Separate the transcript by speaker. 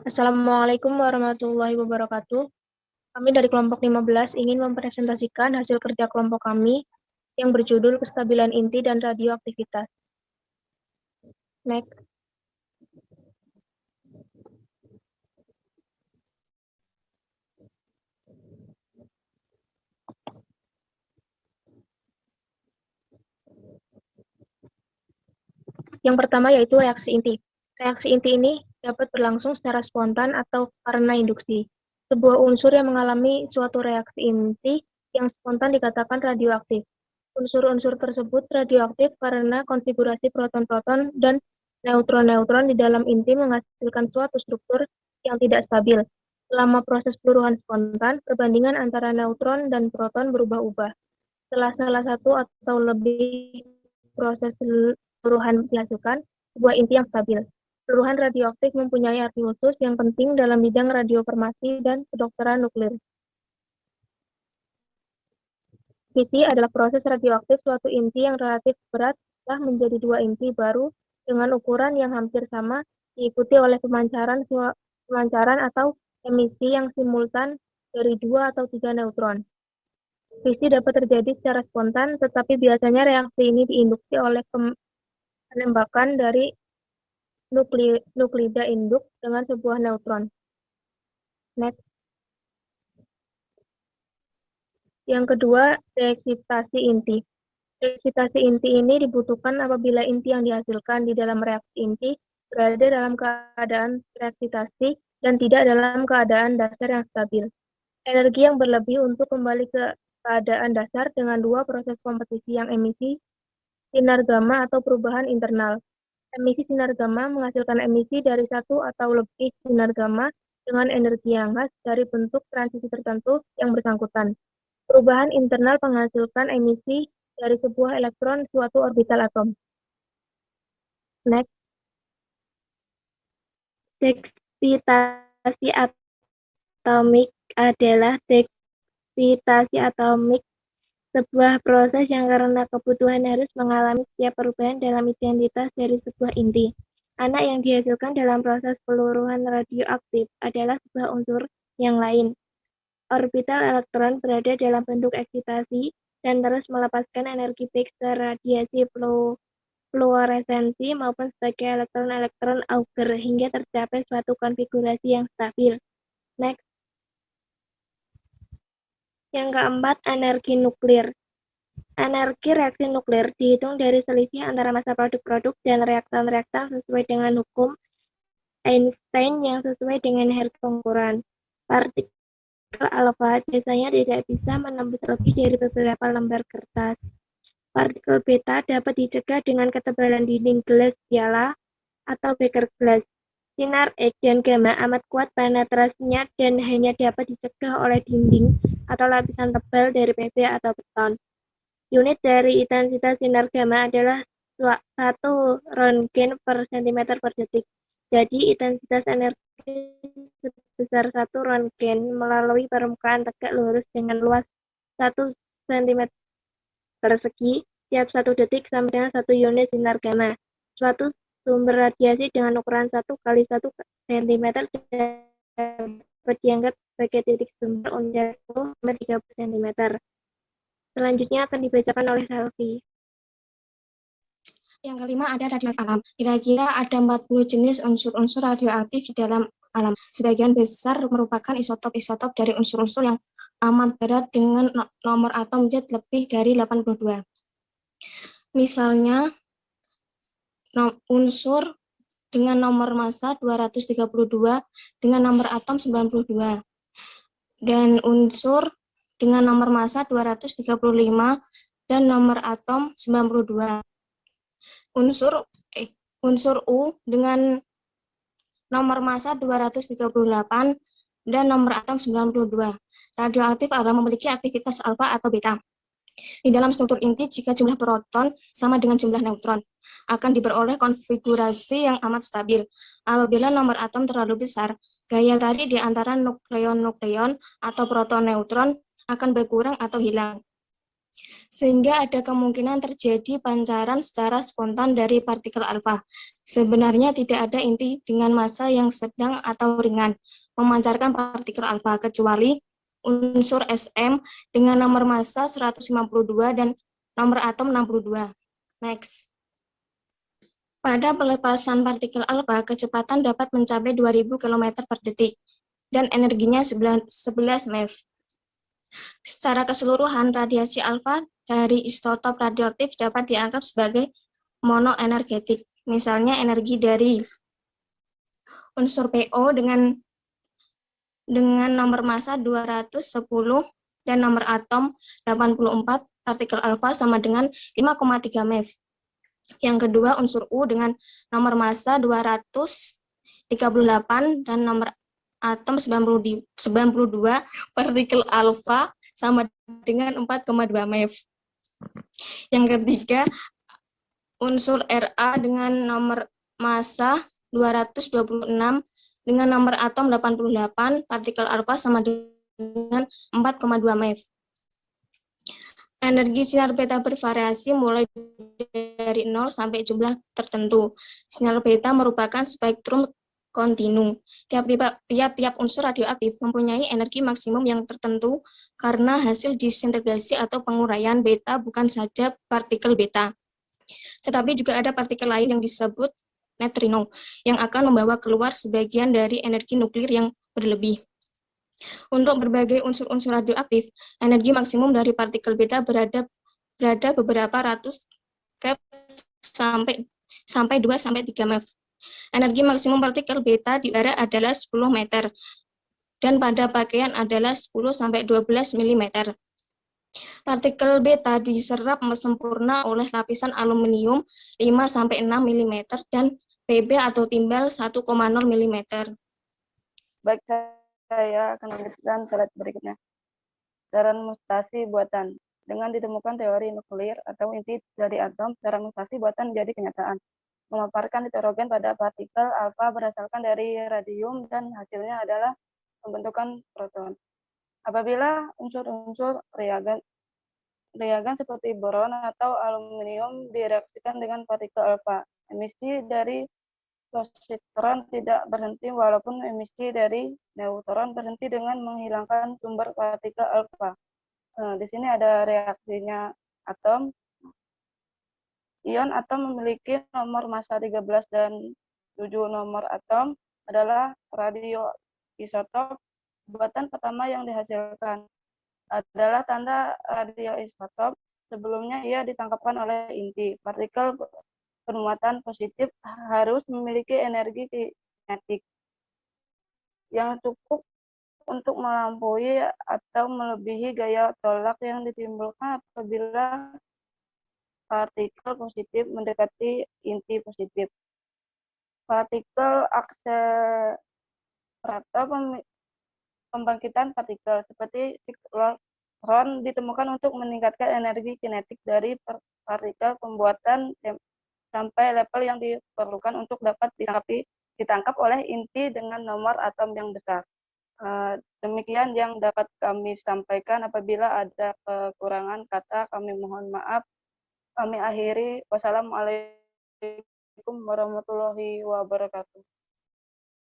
Speaker 1: Assalamualaikum warahmatullahi wabarakatuh. Kami dari kelompok 15 ingin mempresentasikan hasil kerja kelompok kami yang berjudul Kestabilan Inti dan Radioaktivitas. Next. Yang pertama yaitu reaksi inti. Reaksi inti ini dapat berlangsung secara spontan atau karena induksi. Sebuah unsur yang mengalami suatu reaksi inti yang spontan dikatakan radioaktif. Unsur-unsur tersebut radioaktif karena konfigurasi proton-proton dan neutron-neutron di dalam inti menghasilkan suatu struktur yang tidak stabil. Selama proses peluruhan spontan, perbandingan antara neutron dan proton berubah-ubah. Setelah salah satu atau lebih proses peluruhan dihasilkan sebuah inti yang stabil. Peluruhan radioaktif mempunyai arti khusus yang penting dalam bidang radiofarmasi dan kedokteran nuklir. Fisi adalah proses radioaktif suatu inti yang relatif berat telah menjadi dua inti baru dengan ukuran yang hampir sama, diikuti oleh pemancaran atau emisi yang simultan dari 2 atau 3 neutron. Fisi dapat terjadi secara spontan, tetapi biasanya reaksi ini diinduksi oleh penembakan dari nuklida induk dengan sebuah neutron. Next. Yang kedua, reeksitasi inti. Reeksitasi inti ini dibutuhkan apabila inti yang dihasilkan di dalam reaksi inti berada dalam keadaan reeksitasi dan tidak dalam keadaan dasar yang stabil. Energi yang berlebih untuk kembali ke keadaan dasar dengan dua proses kompetisi yang emisi sinar gamma atau perubahan internal. Emisi sinar gamma menghasilkan emisi dari satu atau lebih sinar gamma dengan energi yang khas dari bentuk transisi tertentu yang bersangkutan. Perubahan internal menghasilkan emisi dari sebuah elektron suatu orbital atom. Next. Deksitasi atomik adalah deksitasi atomik, sebuah proses yang karena kebutuhan harus mengalami setiap perubahan dalam identitas dari sebuah inti. Anak yang dihasilkan dalam proses peluruhan radioaktif adalah sebuah unsur yang lain. Orbital elektron berada dalam bentuk eksitasi dan terus melepaskan energi Higgs ke radiasi fluoresensi maupun sebagai elektron-elektron Auger hingga tercapai suatu konfigurasi yang stabil. Next. Yang keempat, energi nuklir. Energi reaksi nuklir dihitung dari selisih antara massa produk-produk dan reaktan-reaktan sesuai dengan hukum Einstein yang sesuai dengan harga pengukuran. Partikel alfa biasanya tidak bisa menembus lebih dari beberapa lembar kertas. Partikel beta dapat dicegah dengan ketebalan dinding gelas piala atau beker gelas. Sinar X dan gamma amat kuat penetrasinya dan hanya dapat dicegah oleh dinding atau lapisan tebal dari PV atau beton. Unit dari intensitas sinar gamma adalah 1 Roentgen per cm per detik. Jadi intensitas energi sebesar 1 Roentgen melalui permukaan tegak lurus dengan luas 1 cm persegi tiap 1 detik sama dengan 1 unit sinar gamma. Suatu sumber radiasi dengan ukuran 1 kali 1 cm dapat dianggap sebagai titik sumber untuk 30 cm. Selanjutnya akan dibacakan oleh Selvi.
Speaker 2: Yang kelima ada radioaktif alam. Kira-kira ada 40 jenis unsur-unsur radioaktif di dalam alam. Sebagian besar merupakan isotop-isotop dari unsur-unsur yang amat berat dengan nomor atom zat lebih dari 82. Misalnya, unsur dengan nomor massa 232 dengan nomor atom 92. Dan unsur dengan nomor massa 235 dan nomor atom 92. Unsur U dengan nomor massa 238 dan nomor atom 92. Radioaktif adalah memiliki aktivitas alfa atau beta. Di dalam struktur inti, jika jumlah proton sama dengan jumlah neutron, akan diperoleh konfigurasi yang amat stabil. Apabila nomor atom terlalu besar, gaya tarik di antara nukleon-nukleon atau proton-neutron akan berkurang atau hilang. Sehingga ada kemungkinan terjadi pancaran secara spontan dari partikel alfa. Sebenarnya tidak ada inti dengan massa yang sedang atau ringan memancarkan partikel alfa, kecuali unsur Sm dengan nomor massa 152 dan nomor atom 62. Next. Pada pelepasan partikel alfa, kecepatan dapat mencapai 2000 km per detik dan energinya 11 MeV. Secara keseluruhan, radiasi alfa dari isotop radioaktif dapat dianggap sebagai monoenergetik. Misalnya energi dari unsur PO dengan nomor massa 210 dan nomor atom 84, partikel alfa sama dengan 5,3 MeV. Yang kedua, unsur U dengan nomor massa 238 dan nomor atom 92, partikel alfa sama dengan 4,2 MeV. Yang ketiga, unsur Ra dengan nomor massa 226 dengan nomor atom 88, partikel alfa sama dengan 4,2 MeV. Energi sinar beta bervariasi mulai dari 0 sampai jumlah tertentu. Sinar beta merupakan spektrum kontinu. Tiap-tiap unsur radioaktif mempunyai energi maksimum yang tertentu karena hasil disintegrasi atau penguraian beta, bukan saja partikel beta. Tetapi juga ada partikel lain yang disebut neutrino, yang akan membawa keluar sebagian dari energi nuklir yang berlebih. Untuk berbagai unsur-unsur radioaktif, energi maksimum dari partikel beta berada beberapa ratus keV sampai 2-3 MeV. Energi maksimum partikel beta di udara adalah 10 meter, dan pada pakaian adalah 10-12 mm. Partikel beta diserap sempurna oleh lapisan aluminium 5-6 mm dan Pb atau timbal 1,0 mm.
Speaker 3: Baik, saya akan melanjutkan slide berikutnya. Cara mutasi buatan. Dengan ditemukan teori nuklir atau inti dari atom, cara mutasi buatan menjadi kenyataan. Memaparkan nitrogen pada partikel alfa berdasarkan dari radium dan hasilnya adalah pembentukan proton. Apabila unsur-unsur reagen seperti boron atau aluminium direaksikan dengan partikel alfa, emisi dari positron tidak berhenti walaupun emisi dari neutron berhenti dengan menghilangkan sumber partikel alfa. Di sini ada reaksinya atom. Ion atom memiliki nomor massa 13 dan 7 nomor atom adalah radioisotop. Buatan pertama yang dihasilkan adalah tanda radioisotop. Sebelumnya ia ditangkapkan oleh inti. Partikel bermuatan positif harus memiliki energi kinetik yang cukup untuk melampaui atau melebihi gaya tolak yang ditimbulkan apabila partikel positif mendekati inti positif. Partikel akselerator pembangkitan partikel seperti siklotron ditemukan untuk meningkatkan energi kinetik dari partikel pembuatan sampai level yang diperlukan untuk dapat ditangkap oleh inti dengan nomor atom yang besar. Demikian yang dapat kami sampaikan. Apabila ada kekurangan kata, kami mohon maaf. Kami akhiri. Wassalamualaikum warahmatullahi wabarakatuh.